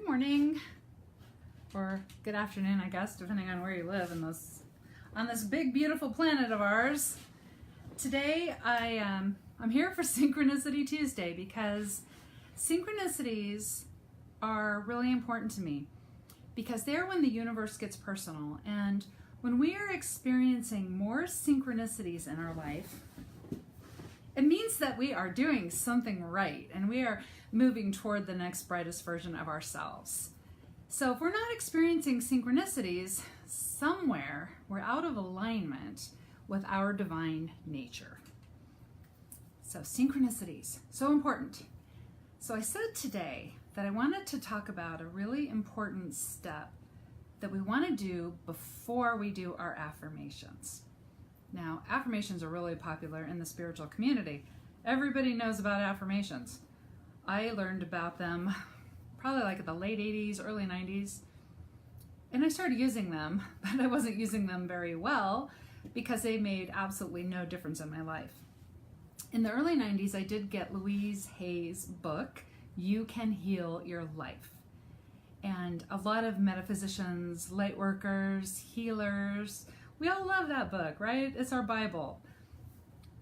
morning, or good afternoon, I guess, depending on where you live on this big, beautiful planet of ours. Today, I'm here for Synchronicity Tuesday because synchronicities are really important to me because they're when the universe gets personal. And when we are experiencing more synchronicities in our life, it means that we are doing something right and we are moving toward the next brightest version of ourselves. So if we're not experiencing synchronicities, somewhere we're out of alignment with our divine nature. So synchronicities, so important. So I said today that I wanted to talk about a really important step that we want to do before we do our affirmations. Now, affirmations are really popular in the spiritual community. Everybody knows about affirmations. I learned about them probably like at the late 80s, early 90s. And I started using them, but I wasn't using them very well because they made absolutely no difference in my life. In the early 90s, I did get Louise Hay's book, You Can Heal Your Life. And a lot of metaphysicians, light workers, healers, we all love that book, right? It's our Bible.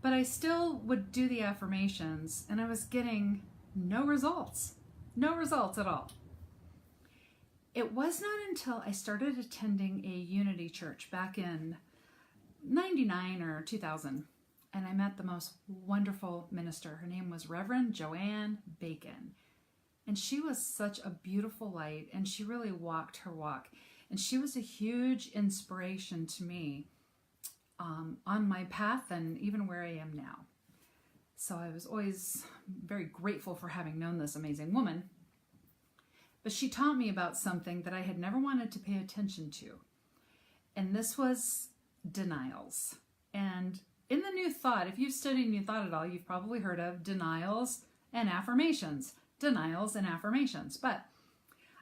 But I still would do the affirmations and I was getting no results at all. It was not until I started attending a Unity church back in 99 or 2000, and I met the most wonderful minister. Her name was Reverend Joanne Bacon. And she was such a beautiful light, and she really walked her walk. And she was a huge inspiration to me on my path and even where I am now. So I was always very grateful for having known this amazing woman. But she taught me about something that I had never wanted to pay attention to. And this was denials. And in the New Thought, if you've studied New Thought at all, you've probably heard of denials and affirmations. Denials and affirmations. But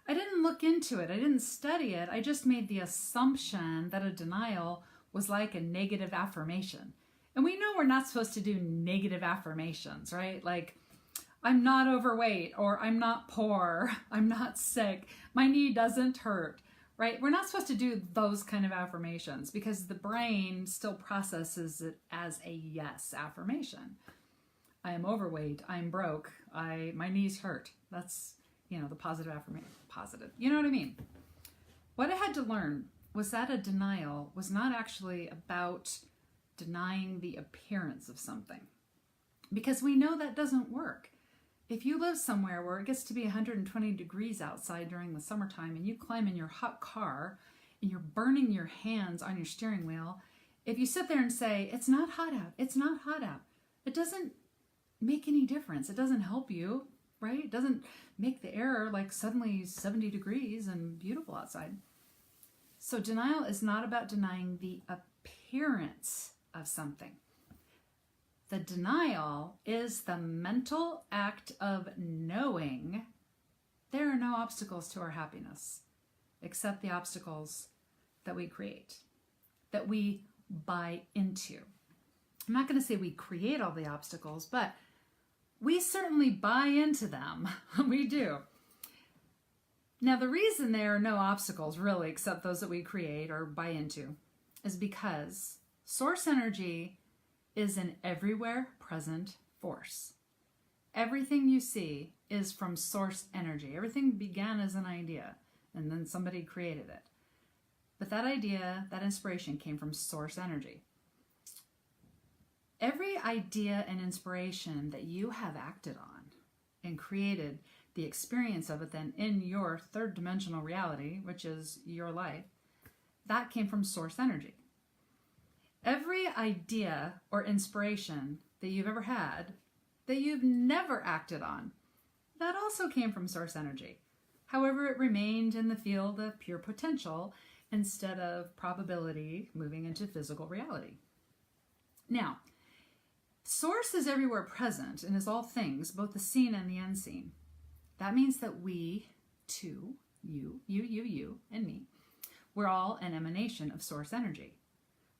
I didn't look into it. I didn't study it. I just made the assumption that a denial was like a negative affirmation. And we know we're not supposed to do negative affirmations, right? Like, I'm not overweight, or I'm not poor, I'm not sick, my knee doesn't hurt, right? We're not supposed to do those kind of affirmations because the brain still processes it as a yes affirmation. I am overweight, I'm broke, my knees hurt. That's, the positive affirmation. Positive. You know what I mean? What I had to learn was that a denial was not actually about denying the appearance of something. Because we know that doesn't work. If you live somewhere where it gets to be 120 degrees outside during the summertime and you climb in your hot car and you're burning your hands on your steering wheel, if you sit there and say, it's not hot out, it's not hot out, it doesn't make any difference. It doesn't help you, right? It doesn't make the air like suddenly 70 degrees and beautiful outside. So denial is not about denying the appearance of something. The denial is the mental act of knowing there are no obstacles to our happiness except the obstacles that we create, that we buy into. I'm not going to say we create all the obstacles, but we certainly buy into them. We do. Now, the reason there are no obstacles really except those that we create or buy into is because source energy is an everywhere present force. Everything you see is from source energy. Everything began as an idea and then somebody created it. But that idea, that inspiration came from source energy. Every idea and inspiration that you have acted on and created the experience of it then in your third dimensional reality, which is your life, that came from source energy. Every idea or inspiration that you've ever had that you've never acted on, that also came from source energy. However, it remained in the field of pure potential instead of probability moving into physical reality. Now, source is everywhere present and is all things, both the seen and the unseen. That means that we, too, you, and me, we're all an emanation of source energy.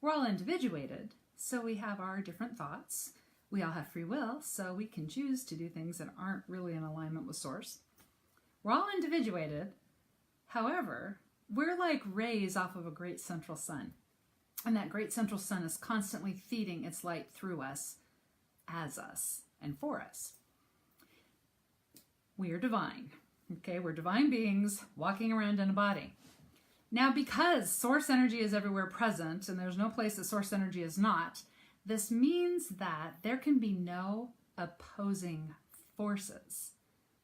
We're all individuated, so we have our different thoughts. We all have free will, so we can choose to do things that aren't really in alignment with source. We're all individuated. However, we're like rays off of a great central sun. And that great central sun is constantly feeding its light through us, as us, and for us. We are divine. Okay, we're divine beings walking around in a body. Now, because source energy is everywhere present, and there's no place that source energy is not, this means that there can be no opposing forces,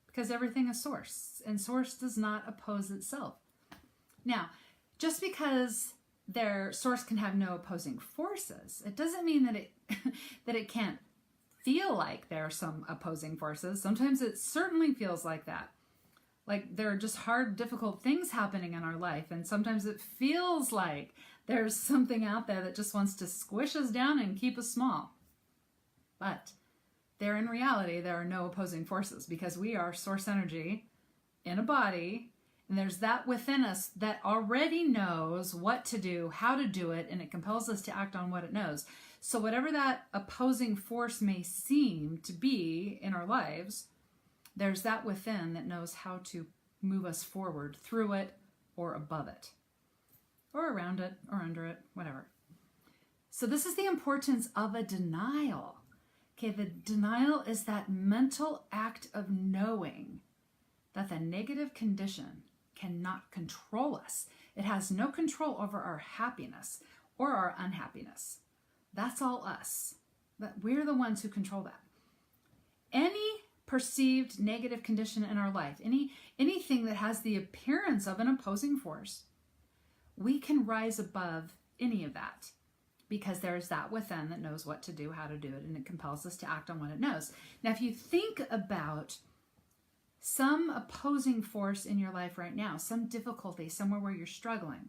because everything is source, and source does not oppose itself. Now, just because their source can have no opposing forces, it doesn't mean that it that it can't feel like there are some opposing forces. Sometimes it certainly feels like that. Like there are just hard, difficult things happening in our life, and sometimes it feels like there's something out there that just wants to squish us down and keep us small. But there, in reality, there are no opposing forces, because we are source energy in a body, and there's that within us that already knows what to do, how to do it, and it compels us to act on what it knows. So whatever that opposing force may seem to be in our lives, there's that within that knows how to move us forward through it or above it, or around it or under it, whatever. So this is the importance of a denial. Okay, the denial is that mental act of knowing that the negative condition cannot control us. It has no control over our happiness or our unhappiness. That's all us. But we're the ones who control that. Any perceived negative condition in our life, anything that has the appearance of an opposing force, we can rise above any of that, because there's that within that knows what to do, how to do it, and it compels us to act on what it knows. Now, if you think about some opposing force in your life right now, some difficulty, somewhere where you're struggling,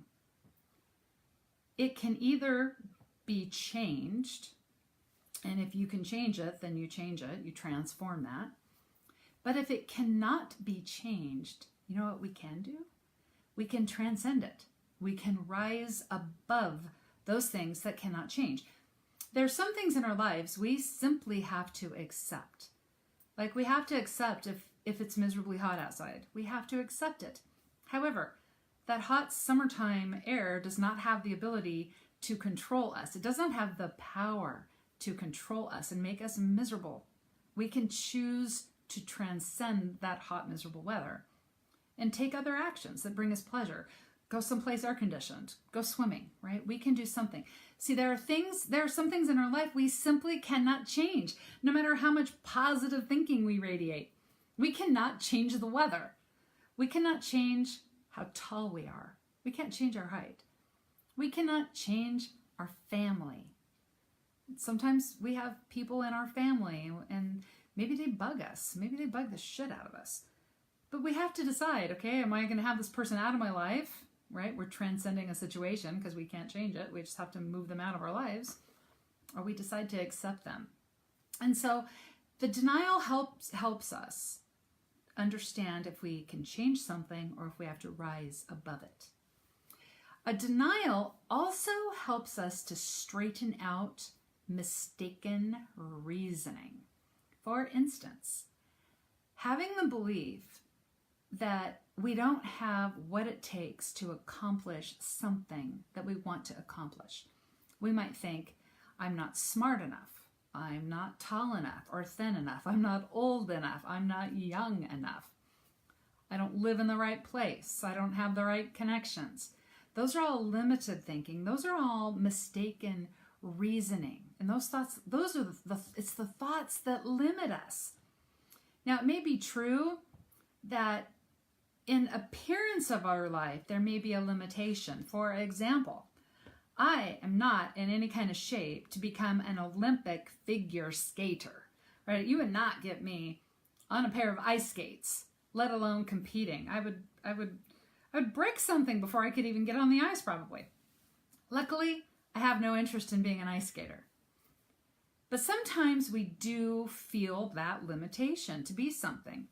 it can either be changed, and if you can change it, then you change it, you transform that. But if it cannot be changed, you know what we can do? We can transcend it. We can rise above those things that cannot change. There's some things in our lives we simply have to accept. Like we have to accept if it's miserably hot outside. We have to accept it. However, that hot summertime air does not have the ability to control us. It does not have the power to control us and make us miserable. We can choose to transcend that hot, miserable weather and take other actions that bring us pleasure. Go someplace air conditioned, go swimming, right? We can do something. See, there are some things in our life we simply cannot change, no matter how much positive thinking we radiate. We cannot change the weather. We cannot change how tall we are. We can't change our height. We cannot change our family. Sometimes we have people in our family and maybe they bug us. Maybe they bug the shit out of us. But we have to decide, okay, am I going to have this person out of my life? Right? We're transcending a situation because we can't change it. We just have to move them out of our lives. Or we decide to accept them. And so the denial helps us understand if we can change something or if we have to rise above it. A denial also helps us to straighten out mistaken reasoning. For instance, having the belief that we don't have what it takes to accomplish something that we want to accomplish. We might think, I'm not smart enough, I'm not tall enough or thin enough, I'm not old enough, I'm not young enough, I don't live in the right place, I don't have the right connections. Those are all limited thinking. Those are all mistaken reasoning. And those thoughts, it's the thoughts that limit us. Now, it may be true that in appearance of our life, there may be a limitation. For example, I am not in any kind of shape to become an Olympic figure skater, right? You would not get me on a pair of ice skates, let alone competing. I would break something before I could even get on the ice, probably. Luckily, I have no interest in being an ice skater. But sometimes we do feel that limitation to be something.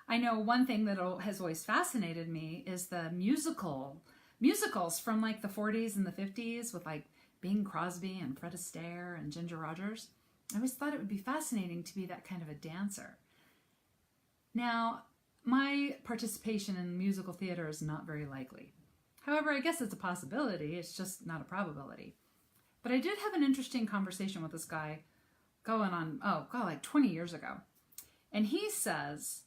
I know one thing that has always fascinated me is the musicals from like the 40s and the 50s with like Bing Crosby and Fred Astaire and Ginger Rogers. I always thought it would be fascinating to be that kind of a dancer. Now, my participation in musical theater is not very likely. However, I guess it's a possibility. It's just not a probability. But I did have an interesting conversation with this guy going on, like 20 years ago. And he says,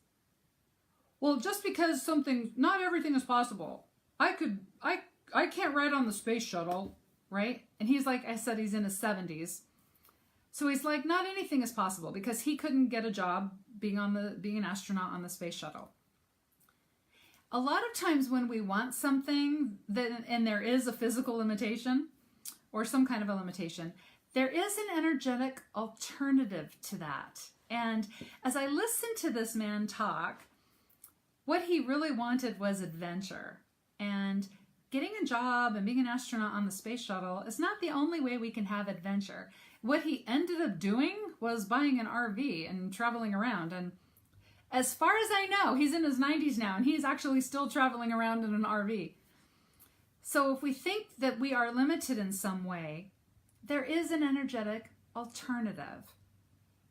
well, just because not everything is possible. I can't ride on the space shuttle, right? And he's like, I said, he's in his 70s. So he's like, not anything is possible because he couldn't get a job being an astronaut on the space shuttle. A lot of times when we want something and there is a physical limitation or some kind of a limitation, there is an energetic alternative to that. And as I listened to this man talk, what he really wanted was adventure. And getting a job and being an astronaut on the space shuttle is not the only way we can have adventure. What he ended up doing was buying an RV and traveling around. And as far as I know, he's in his 90s now, and he's actually still traveling around in an RV. So if we think that we are limited in some way, there is an energetic alternative.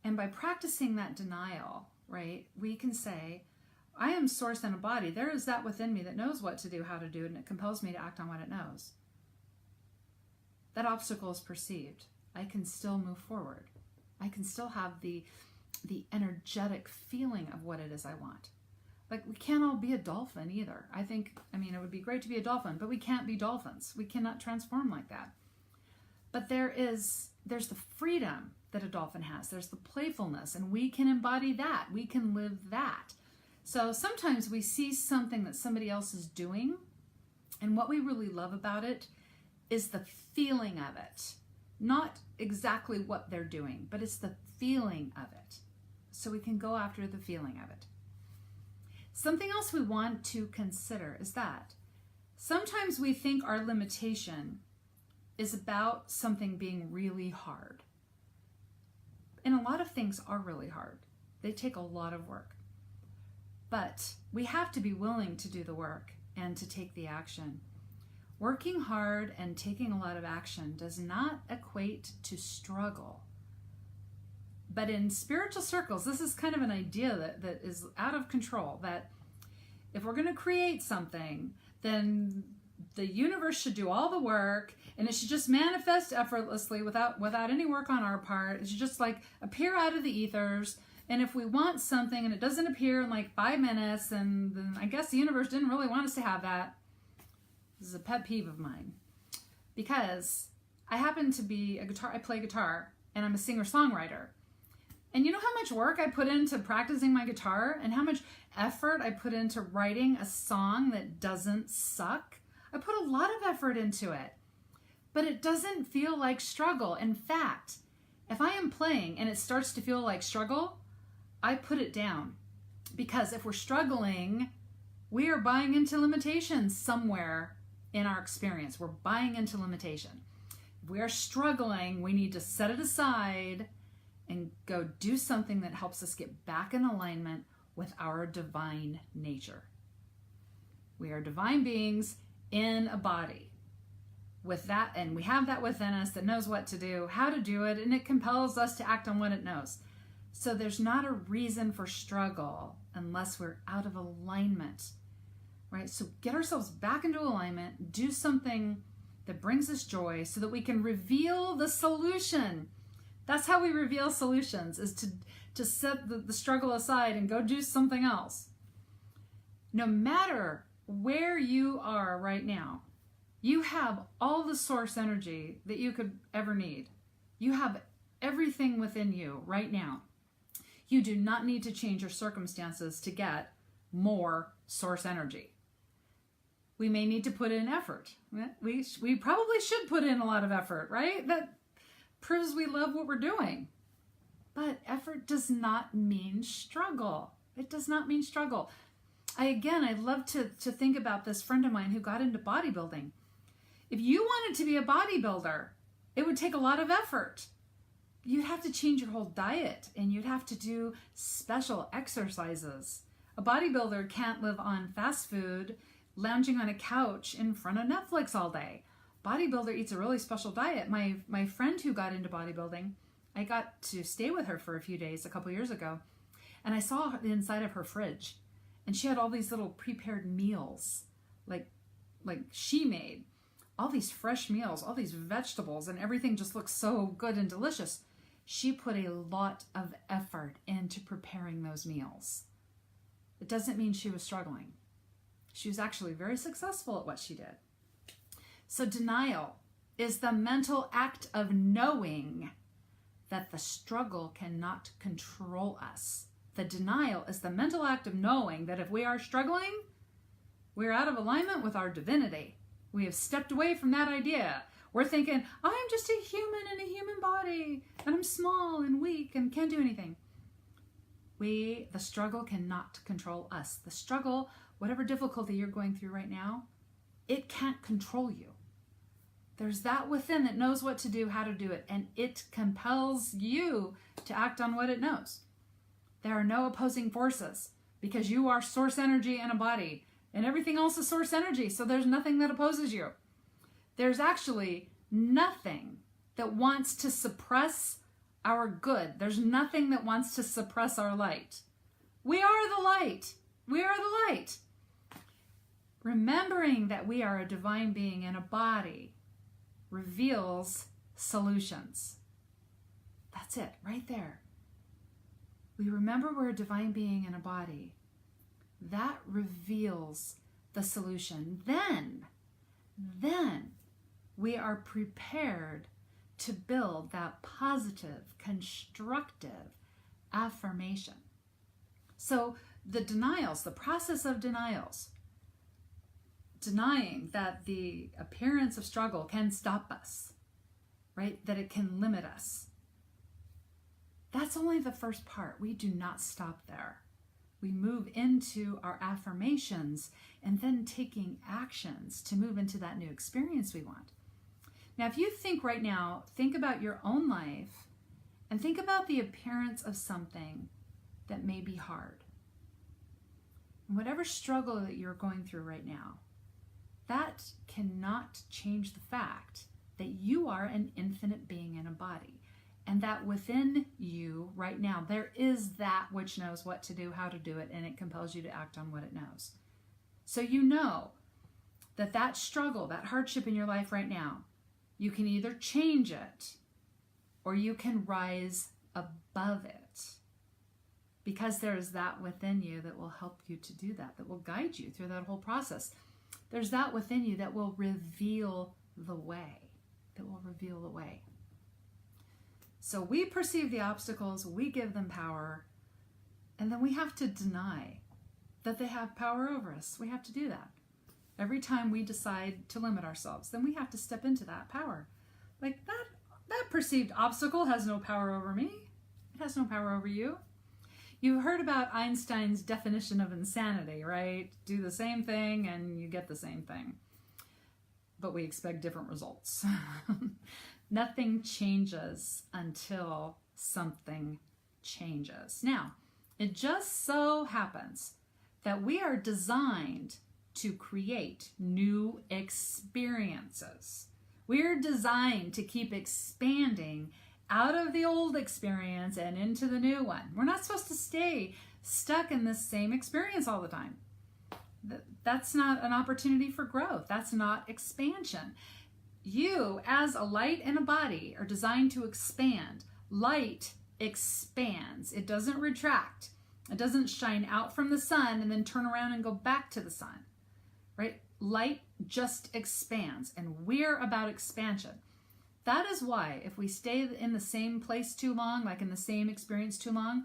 And by practicing that denial, right, we can say, I am source and a body. There is that within me that knows what to do, how to do it, and it compels me to act on what it knows. That obstacle is perceived. I can still move forward. I can still have the energetic feeling of what it is I want. Like, we can't all be a dolphin either. It would be great to be a dolphin, but we can't be dolphins. We cannot transform like that. But there's the freedom that a dolphin has. There's the playfulness, and we can embody that. We can live that. So sometimes we see something that somebody else is doing, and what we really love about it is the feeling of it. Not exactly what they're doing, but it's the feeling of it. So we can go after the feeling of it. Something else we want to consider is that sometimes we think our limitation is about something being really hard. And a lot of things are really hard. They take a lot of work. But we have to be willing to do the work and to take the action. Working hard and taking a lot of action does not equate to struggle. But in spiritual circles, this is kind of an idea that is out of control, that if we're going to create something, then the universe should do all the work, and it should just manifest effortlessly without any work on our part. It should just like appear out of the ethers. And if we want something and it doesn't appear in like 5 minutes, then I guess the universe didn't really want us to have that. This is a pet peeve of mine, because I happen to be I play guitar, and I'm a singer-songwriter. And you know how much work I put into practicing my guitar and how much effort I put into writing a song that doesn't suck? I put a lot of effort into it, but it doesn't feel like struggle. In fact, if I am playing and it starts to feel like struggle, I put it down, because if we're struggling, we are buying into limitations somewhere in our experience. We're buying into limitation. If we are struggling, we need to set it aside and go do something that helps us get back in alignment with our divine nature. We are divine beings in a body with that, and we have that within us that knows what to do, how to do it, and it compels us to act on what it knows. So there's not a reason for struggle unless we're out of alignment, right? So get ourselves back into alignment, do something that brings us joy so that we can reveal the solution. That's how we reveal solutions, is to set the struggle aside and go do something else. No matter where you are right now, you have all the source energy that you could ever need. You have everything within you right now. You do not need to change your circumstances to get more source energy. We may need to put in effort. We probably should put in a lot of effort, right? That proves we love what we're doing. But effort does not mean struggle. It does not mean struggle. I love to think about this friend of mine who got into bodybuilding. If you wanted to be a bodybuilder, it would take a lot of effort. You'd have to change your whole diet, and you'd have to do special exercises. A bodybuilder can't live on fast food, lounging on a couch in front of Netflix all day. Bodybuilder eats a really special diet. My friend who got into bodybuilding, I got to stay with her for a few days a couple years ago, and I saw the inside of her fridge. And she had all these little prepared meals, like she made. All these fresh meals, all these vegetables, and everything just looks so good and delicious. She put a lot of effort into preparing those meals. It doesn't mean she was struggling. She was actually very successful at what she did. So denial is the mental act of knowing that the struggle cannot control us. The denial is the mental act of knowing that if we are struggling, we're out of alignment with our divinity. We have stepped away from that idea. We're thinking, I'm just a human in a human body, and I'm small and weak and can't do anything. The struggle cannot control us. The struggle, whatever difficulty you're going through right now, it can't control you. There's that within that knows what to do, how to do it, and it compels you to act on what it knows. There are no opposing forces because you are source energy in a body. And everything else is source energy, so there's nothing that opposes you. There's actually nothing that wants to suppress our good. There's nothing that wants to suppress our light. We are the light. We are the light. Remembering that we are a divine being in a body reveals solutions. That's it, right there. We remember we're a divine being in a body. That reveals the solution. Then we are prepared to build that positive, constructive affirmation. So the denials, the process of denials, denying that the appearance of struggle can stop us, right? That it can limit us. That's only the first part. We do not stop there. We move into our affirmations and then taking actions to move into that new experience we want. Now, if you think right now, think about your own life and think about the appearance of something that may be hard. And whatever struggle that you're going through right now, that cannot change the fact that you are an infinite being in a body. And that within you right now, there is that which knows what to do, how to do it, and it compels you to act on what it knows. So you know that that struggle, that hardship in your life right now, you can either change it or you can rise above it. Because there is that within you that will help you to do that, that will guide you through that whole process. There's that within you that will reveal the way, So we perceive the obstacles, we give them power, and then we have to deny that they have power over us. We have to do that. Every time we decide to limit ourselves, then we have to step into that power. Like that perceived obstacle has no power over me. It has no power over you. You've heard about Einstein's definition of insanity, right? Do the same thing and you get the same thing. But we expect different results. Nothing changes until something changes. Now, it just so happens that we are designed to create new experiences. We're designed to keep expanding out of the old experience and into the new one. We're not supposed to stay stuck in this same experience all the time. That's not an opportunity for growth. That's not expansion. You, as a light and a body, are designed to expand. Light expands. It doesn't retract. It doesn't shine out from the sun and then turn around and go back to the sun, right? Light just expands, and we're about expansion. That is why if we stay in the same place too long, like in the same experience too long,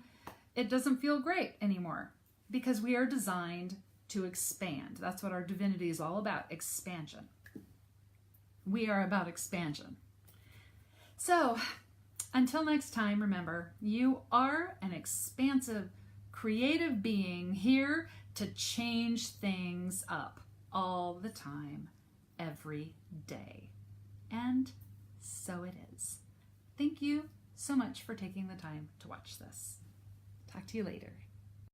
it doesn't feel great anymore, because we are designed to expand. That's what our divinity is all about, expansion. We are about expansion. So, until next time, remember, you are an expansive, creative being here to change things up all the time, every day. And so it is. Thank you so much for taking the time to watch this. Talk to you later.